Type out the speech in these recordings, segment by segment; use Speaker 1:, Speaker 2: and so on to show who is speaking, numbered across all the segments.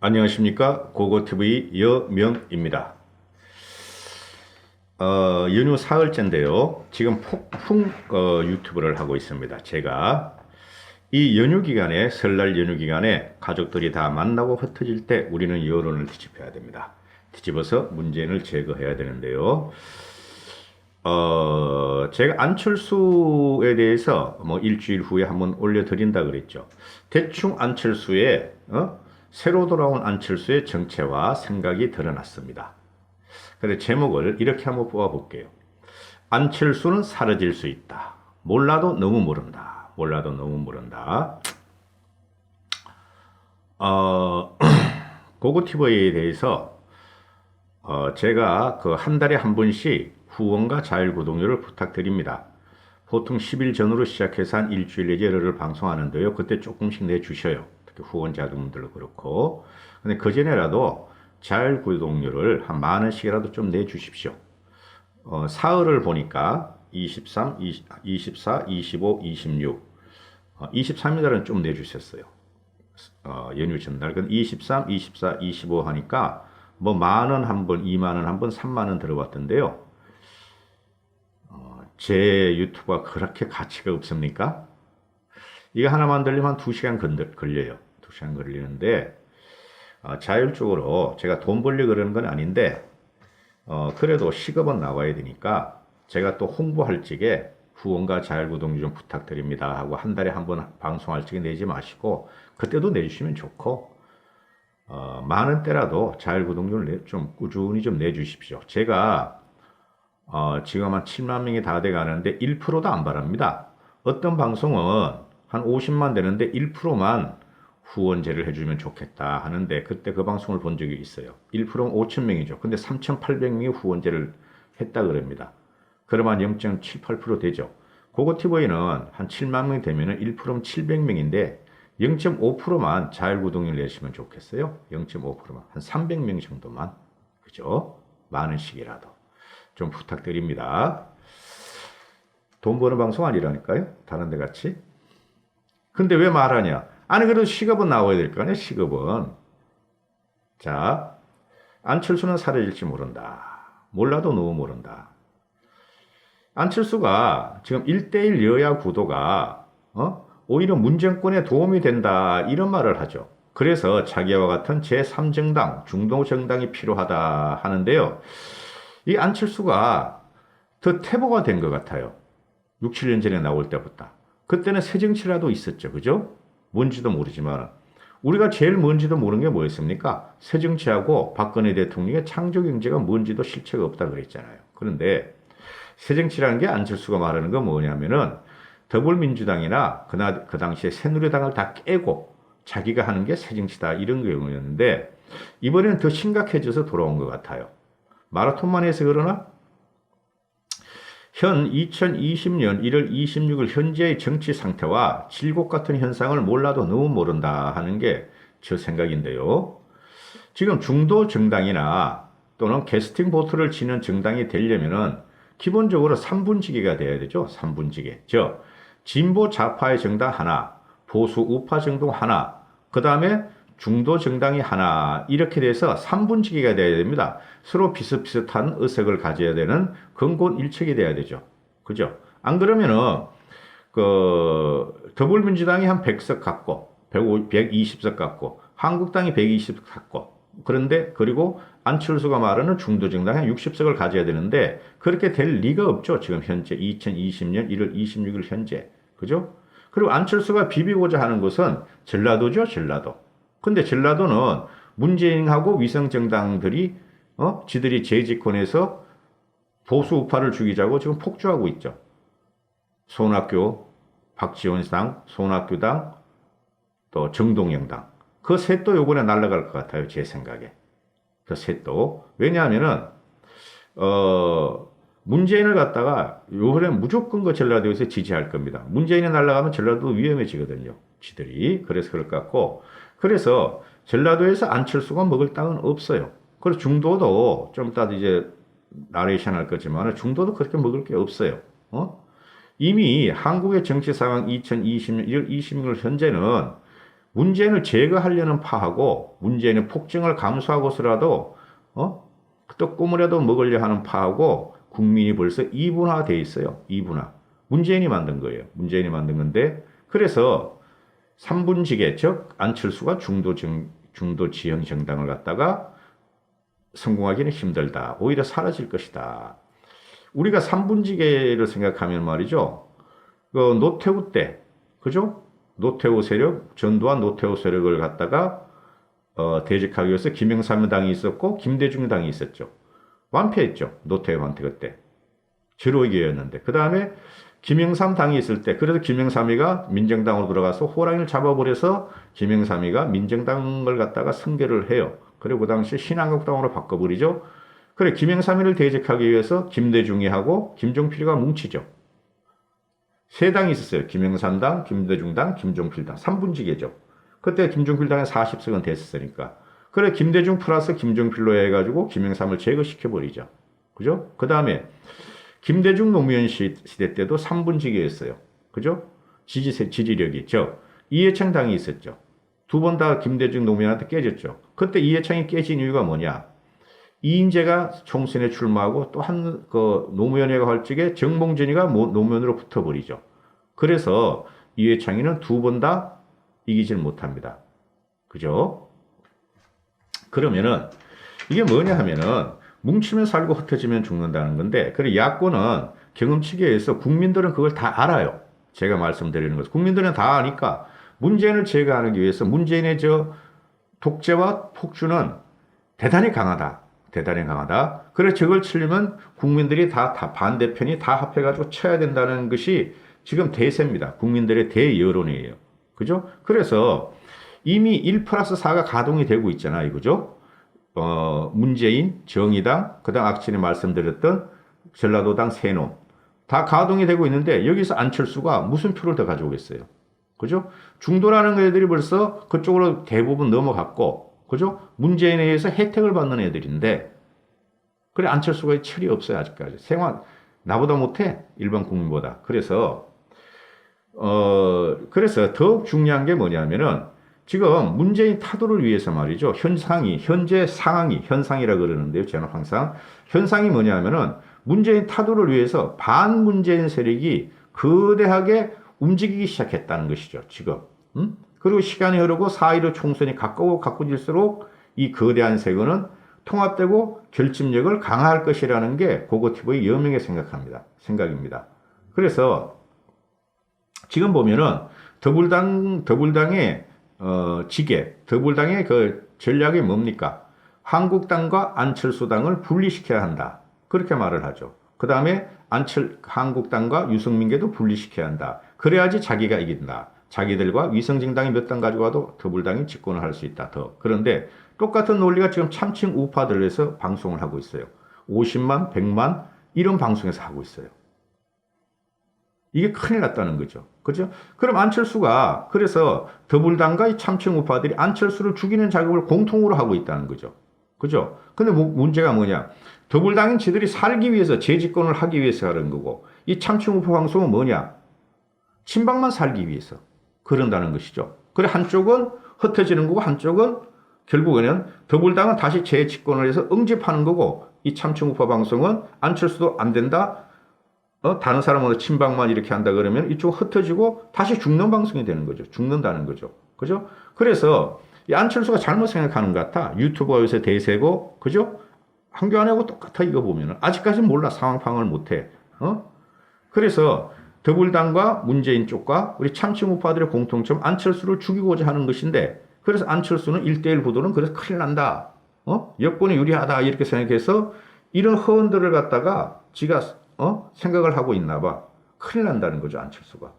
Speaker 1: 안녕하십니까. 고고TV 여명입니다. 연휴 사흘째인데요. 지금 폭풍 유튜브를 하고 있습니다. 제가 이 연휴 기간에, 설날 연휴 기간에 가족들이 다 만나고 흩어질 때 우리는 여론을 뒤집어야 됩니다. 뒤집어서 문재인을 제거해야 되는데요. 제가 안철수에 대해서 뭐 일주일 후에 한번 올려드린다 그랬죠. 대충 안철수의, 새로 돌아온 안철수의 정체와 생각이 드러났습니다. 그래서 제목을 이렇게 한번 뽑아볼게요. 안철수는 사라질 수 있다. 몰라도 너무 모른다. 몰라도 너무 모른다. 고고티브에 대해서 제가 그 한 달에 한 번씩 후원과 자율구독료를 부탁드립니다. 보통 10일 전으로 시작해서 한 일주일 내지 열흘을 방송하는데요. 그때 조금씩 내주셔요. 특히 후원자분들도 그렇고. 근데 그전에라도 자율구독료를 한 만 원씩이라도 좀 내주십시오. 사흘을 보니까 23, 24, 25, 26, 23일날은 좀 내주셨어요. 연휴 전날. 그럼 23, 24, 25 하니까 뭐 만 원 한 번, 2만 원 한 번, 3만 원 들어왔던데요. 제 유튜브가 그렇게 가치가 없습니까? 이거 하나 만들려면 2시간 걸려요. 2시간 걸리는데 자율적으로 제가 돈 벌려고 그러는 건 아닌데 그래도 시급은 나와야 되니까 제가 또 홍보할 적에 후원과 자율구독 좀 부탁드립니다 하고 한 달에 한 번 방송할 적에 내지 마시고 그때도 내주시면 좋고 만 원대라도 자율구독료를 좀 꾸준히 좀 내주십시오. 제가 지금 한 7만 명이 다 돼가는데 1%도 안 바랍니다. 어떤 방송은 한 50만 되는데 1%만 후원제를 해주면 좋겠다 하는데 그때 그 방송을 본 적이 있어요. 1%면 5천 명이죠. 근데 3,800명이 후원제를 했다 그럽니다. 그러면 0.78% 되죠. 고고TV는 한 7만 명이 되면 1%면 700명인데 0.5%만 자율구독을 내시면 좋겠어요. 0.5%만. 한 300명 정도만. 그죠? 만 원씩이라도. 좀 부탁드립니다. 돈 버는 방송 아니라니까요. 다른 데 같이. 근데 왜 말하냐? 아니, 그래도 시급은 나와야 될 거 아니야, 시급은. 자, 안철수는 사라질지 모른다. 몰라도 너무 모른다. 안철수가 지금 1대1 여야 구도가, 오히려 문정권에 도움이 된다. 이런 말을 하죠. 그래서 자기와 같은 제3정당, 중도정당이 필요하다 하는데요. 이 안철수가 더 태보가 된 것 같아요. 6, 7년 전에 나올 때부터. 그때는 새정치라도 있었죠. 그죠? 뭔지도 모르지만. 우리가 제일 뭔지도 모르는 게 뭐였습니까? 새정치하고 박근혜 대통령의 창조경제가 뭔지도 실체가 없다 그랬잖아요. 그런데 새정치라는 게 안철수가 말하는 건 뭐냐면은 더불어민주당이나 그 당시에 새누리당을 다 깨고 자기가 하는 게 새정치다 이런 경우였는데 이번에는 더 심각해져서 돌아온 것 같아요. 마라톤만 해서 그러나? 현 2020년 1월 26일 현재의 정치 상태와 질곡 같은 현상을 몰라도 너무 모른다 하는 게 저 생각인데요. 지금 중도 정당이나 또는 캐스팅 보트를 치는 정당이 되려면은 기본적으로 3분지계가 돼야 되죠. 3분지계. 즉 진보 좌파의 정당 하나, 보수 우파 정당 하나, 그 다음에 중도 정당이 하나 이렇게 돼서 3분지기가 돼야 됩니다. 서로 비슷비슷한 의석을 가져야 되는 근본 일척이 돼야 되죠. 그죠? 안 그러면은 그 더불어민주당이 한 100석 갖고 120석 갖고 한국당이 120석 갖고 그런데 그리고 안철수가 말하는 중도정당이 한 60석을 가져야 되는데 그렇게 될 리가 없죠. 지금 현재 2020년 1월 26일 현재. 그죠? 그리고 안철수가 비비고자 하는 것은 전라도죠. 전라도. 근데 전라도는 문재인하고 위성정당들이 지들이 재집권해서 보수 우파를 죽이자고 지금 폭주하고 있죠. 손학규, 박지원당, 손학규당, 또 정동영당. 그 셋도 요번에 날아갈 것 같아요. 제 생각에. 그 셋도. 왜냐하면은 문재인을 갖다가 요번에 무조건 그 전라도에서 지지할 겁니다. 문재인이 날아가면 전라도 위험해지거든요. 지들이. 그래서 그럴 것 같고. 그래서 전라도에서 안철수가 먹을 땅은 없어요. 그리고 중도도 좀 이따 이제 나레이션 할 거지만 중도도 그렇게 먹을 게 없어요. 이미 한국의 정치 상황 2020년 1월 26일 현재는 문재인을 제거하려는 파하고 문재인의 폭증을 감수하고서라도 또 꿈이라도 먹으려 하는 파하고 국민이 벌써 이분화되어 있어요. 이분화. 문재인이 만든 거예요. 문재인이 만든 건데 그래서 3분지계 즉 안철수가 중도 지형 정당을 갖다가 성공하기는 힘들다. 오히려 사라질 것이다. 우리가 3분지계를 생각하면 말이죠. 노태우 때 그죠? 노태우 세력, 전두환 노태우 세력을 갖다가 대적하기 위해서 김영삼 당이 있었고 김대중 당이 있었죠. 완패했죠. 노태우한테 그때. 제로이기였는데 그 다음에 김영삼 당이 있을 때 그래서 김영삼이가 민정당으로 들어가서 호랑이를 잡아버려서 김영삼이가 민정당을 갖다가 승계를 해요. 그리고 그 당시 신한국당으로 바꿔버리죠. 그래 김영삼이를 대적하기 위해서 김대중이 하고 김종필이가 뭉치죠. 세 당이 있었어요. 김영삼당, 김대중당, 김종필당. 3분지계죠. 그때 김종필당에 40석은 됐었으니까. 그래 김대중 플러스 김종필로 해가지고 김영삼을 제거시켜버리죠. 그죠? 그 다음에 김대중 노무현 시대 때도 3분지계였어요. 그죠? 지지력이 있죠. 이해창 당이 있었죠. 두 번 다 김대중 노무현한테 깨졌죠. 그때 이해창이 깨진 이유가 뭐냐? 이인재가 총선에 출마하고 또 노무현이가 할 적에 정봉준이가 노무현으로 붙어버리죠. 그래서 이해창이는 두 번 다 이기질 못합니다. 그죠? 그러면은 이게 뭐냐 하면은 뭉치면 살고 흩어지면 죽는다는 건데 그래 야권은 경험치기에 의해서 국민들은 그걸 다 알아요. 제가 말씀드리는 것은 국민들은 다 아니까 문재인을 제거하기 위해서 문재인의 독재와 폭주는 대단히 강하다. 대단히 강하다. 그래서 저걸 치려면 국민들이 다 반대편이 다 합해가지고 쳐야 된다는 것이 지금 대세입니다. 국민들의 대여론이에요. 그죠? 그래서 이미 1 플러스 4가 가동이 되고 있잖아요. 그죠? 문재인, 정의당, 그 다음 악전에 말씀드렸던 전라도당 새놈. 다 가동이 되고 있는데 여기서 안철수가 무슨 표를 더 가져오겠어요? 그죠? 중도라는 애들이 벌써 그쪽으로 대부분 넘어갔고, 그죠? 문재인에 의해서 혜택을 받는 애들인데, 그래, 안철수가 철이 없어요, 아직까지. 생활, 나보다 못해, 일반 국민보다. 그래서 더욱 중요한 게 뭐냐면은, 지금 문재인 타도를 위해서 말이죠. 현재 상황이, 현상이라 그러는데요. 저는 항상. 현상이 뭐냐면은, 문재인 타도를 위해서 반문재인 세력이 거대하게 움직이기 시작했다는 것이죠, 지금. 그리고 시간이 흐르고 4.15 총선이 가까워질수록 이 거대한 세력은 통합되고 결집력을 강화할 것이라는 게 고고티브의 여명의 생각입니다. 그래서 지금 보면은 더불당의 더불당의 그 전략이 뭡니까? 한국당과 안철수당을 분리시켜야 한다. 그렇게 말을 하죠. 그 다음에 한국당과 유승민계도 분리시켜야 한다. 그래야지 자기가 이긴다. 자기들과 위성정당이 몇 당 가져와도 더불당이 집권을 할 수 있다. 그런데 똑같은 논리가 지금 참칭 우파들에서 방송을 하고 있어요. 50만, 100만 이런 방송에서 하고 있어요. 이게 큰일 났다는 거죠. 그죠? 그럼 안철수가 그래서 더불당과 이 참칭 우파들이 안철수를 죽이는 작업을 공통으로 하고 있다는 거죠. 그죠? 근데 문제가 뭐냐? 더불당은 지들이 살기 위해서 재집권을 하기 위해서 하는 거고 이 참칭 우파 방송은 뭐냐? 친박만 살기 위해서 그런다는 것이죠. 그래 한쪽은 흩어지는 거고 한쪽은 결국에는 더불당은 다시 재집권을 해서 응집하는 거고 이 참칭 우파 방송은 안철수도 안 된다. 다른 사람으로 친박만 이렇게 한다 그러면 이쪽 흩어지고 다시 죽는 방송이 되는 거죠. 죽는다는 거죠. 그죠? 그래서 이 안철수가 잘못 생각하는 것 같아. 유튜버가 요새 대세고, 그죠? 한교안하고 똑같아, 이거 보면은. 아직까지는 몰라. 상황 파악을 못 해. 그래서 더불당과 문재인 쪽과 우리 참칭 우파들의 공통점 안철수를 죽이고자 하는 것인데, 그래서 안철수는 1대1 구도는 그래서 큰일 난다. 여권이 유리하다. 이렇게 생각해서 이런 허언들을 갖다가 지가 생각을 하고 있나 봐. 큰일 난다는 거죠, 안철수가.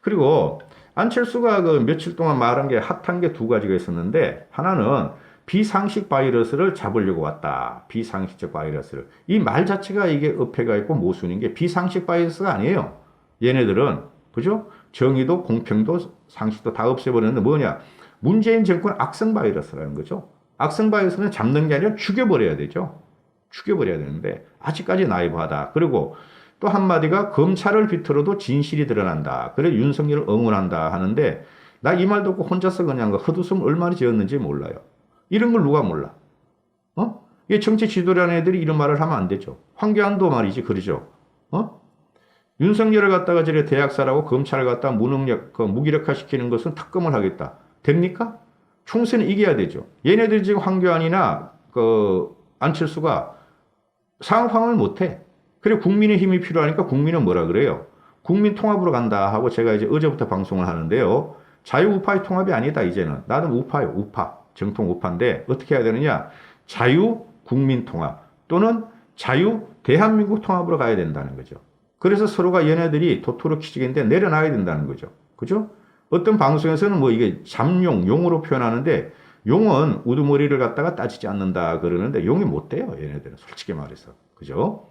Speaker 1: 그리고 안철수가 그 며칠 동안 말한 게 핫한 게 두 가지가 있었는데, 하나는 비상식 바이러스를 잡으려고 왔다. 비상식적 바이러스를. 이 말 자체가 이게 어폐가 있고 모순인 게 비상식 바이러스가 아니에요. 얘네들은, 그죠? 정의도 공평도 상식도 다 없애버렸는데 뭐냐? 문재인 정권 악성 바이러스라는 거죠. 악성 바이러스는 잡는 게 아니라 죽여버려야 되죠. 죽여버려야 되는데 아직까지 나이브하다. 그리고 또 한마디가 검찰을 비틀어도 진실이 드러난다. 그래 윤석열을 응원한다 하는데 나 이 말 듣고 혼자서 그냥 헛웃음 얼마나 지었는지 몰라요. 이런 걸 누가 몰라? 어? 이 정치 지도라는 애들이 이런 말을 하면 안 되죠. 황교안도 말이지, 그러죠. 어? 윤석열을 갖다가 저래 대학살하고 검찰을 갖다 무능력, 무기력화 시키는 것은 특검을 하겠다. 됩니까? 총선에 이겨야 되죠. 얘네들이 지금 황교안이나 안철수가 상황을 못해. 그리고 국민의 힘이 필요하니까 국민은 뭐라 그래요? 국민 통합으로 간다 하고 제가 이제 어제부터 방송을 하는데요. 자유우파의 통합이 아니다, 이제는. 나는 우파요, 우파. 정통 우파인데 어떻게 해야 되느냐? 자유 국민 통합 또는 자유 대한민국 통합으로 가야 된다는 거죠. 그래서 서로가 얘네들이 도토로 키즈인데 내려놔야 된다는 거죠. 그죠? 어떤 방송에서는 뭐 이게 잠용, 용으로 표현하는데 용은 우두머리를 갖다가 따지지 않는다 그러는데 용이 못 돼요, 얘네들은. 솔직히 말해서. 그죠?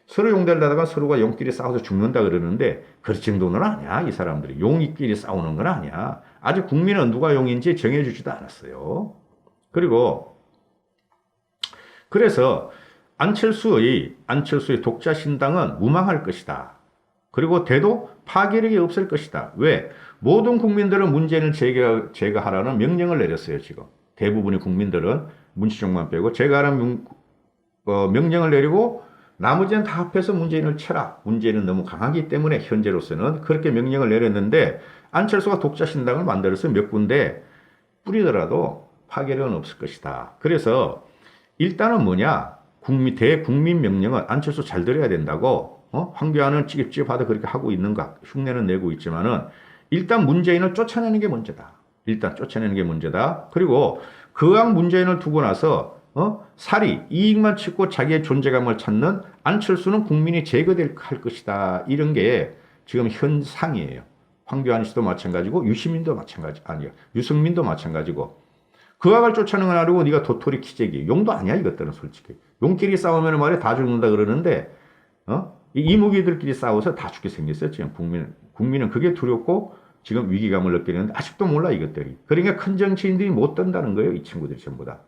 Speaker 1: 서로 용달다가 서로가 용끼리 싸워서 죽는다 그러는데 그 정도는 아니야, 이 사람들이. 용이끼리 싸우는 건 아니야. 아직 국민은 누가 용인지 정해주지도 않았어요. 그리고 그래서 안철수의 독자 신당은 무망할 것이다. 그리고 대도 파괴력이 없을 것이다. 왜? 모든 국민들은 문재인을 제거하라는 명령을 내렸어요, 지금. 대부분의 국민들은 문시종만 빼고 제거하라는 명령을 내리고 나머지는 다 합해서 문재인을 쳐라. 문재인은 너무 강하기 때문에 현재로서는 그렇게 명령을 내렸는데 안철수가 독자 신당을 만들어서 몇 군데 뿌리더라도 파괴력은 없을 것이다. 그래서 일단은 뭐냐? 대국민 명령은 안철수 잘 들어야 된다고. 황교안은 찌깁찌깁하다 그렇게 하고 있는가? 흉내는 내고 있지만은 일단 문재인을 쫓아내는 게 문제다. 일단 쫓아내는 게 문제다. 그리고 그왕 문재인을 두고 나서 살이 이익만 찾고 자기의 존재감을 찾는 안철수는 국민이 제거될 할 것이다. 이런 게 지금 현상이에요. 황교안 씨도 마찬가지고 유시민도 마찬가지 아니야. 유승민도 마찬가지고. 그 악을 쫓아내려고 네가 도토리 키재기. 용도 아니야, 이것들은 솔직히. 용끼리 싸우면 말이야 다 죽는다 그러는데 이 이무기들끼리 싸워서 다 죽게 생겼어요. 지금 국민은 그게 두렵고 지금 위기감을 느끼는데 아직도 몰라, 이것들이. 그러니까 큰 정치인들이 못 든다는 거예요, 이 친구들이 전부 다.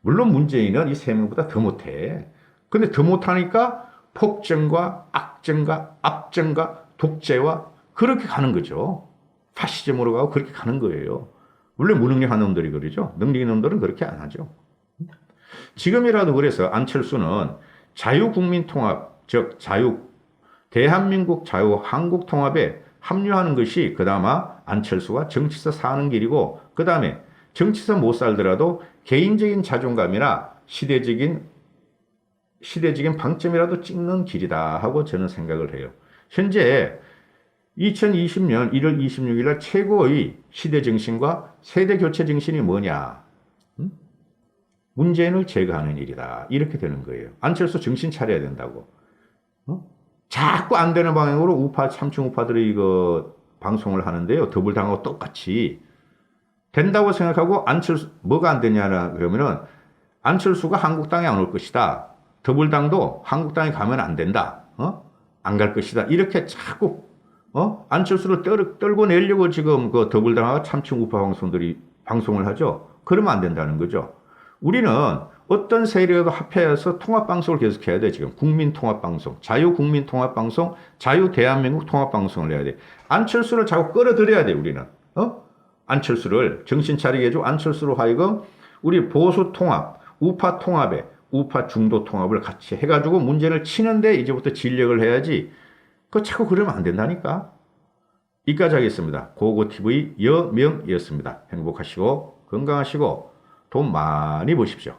Speaker 1: 물론 문재인은 이 세 명보다 더 못해. 근데 더 못하니까 폭정과 악정과 압정과 독재와 그렇게 가는 거죠. 파시즘으로 가고 그렇게 가는 거예요. 원래 무능력한 놈들이 그러죠. 능력 있는 놈들은 그렇게 안 하죠. 지금이라도 그래서 안철수는 자유국민통합, 즉 대한민국 한국통합에 합류하는 것이 그나마 안철수가 정치에서 사는 길이고, 그 다음에 정치에서 못 살더라도 개인적인 자존감이나 시대적인 방점이라도 찍는 길이다 하고 저는 생각을 해요. 현재 2020년 1월 26일 날 최고의 시대 정신과 세대 교체 정신이 뭐냐? 문재인을 제거하는 일이다. 이렇게 되는 거예요. 안철수 정신 차려야 된다고. 자꾸 안 되는 방향으로 참충 우파들이 이거 방송을 하는데요. 더불당하고 똑같이. 된다고 생각하고 뭐가 안 되냐라 그러면은 안철수가 한국당에 안 올 것이다. 더불당도 한국당에 가면 안 된다. 안 갈 것이다. 이렇게 자꾸 안철수를 떨고 내려고 지금 그 더불당하고 참충 우파 방송을 하죠. 그러면 안 된다는 거죠. 우리는 어떤 세력과 합해서 통합방송을 계속해야 돼. 지금 국민통합방송, 자유국민통합방송, 자유대한민국 통합방송을 해야 돼. 안철수를 자꾸 끌어들여야 돼. 우리는 안철수를 정신 차리게 해주고 안철수로 하여금 우리 보수통합, 우파통합에 우파 중도통합을 같이 해가지고 문제를 치는데 이제부터 진력을 해야지. 자꾸 그러면 안 된다니까. 이까지 하겠습니다. 고고TV 여명이었습니다. 행복하시고 건강하시고 돈 많이 버십시오.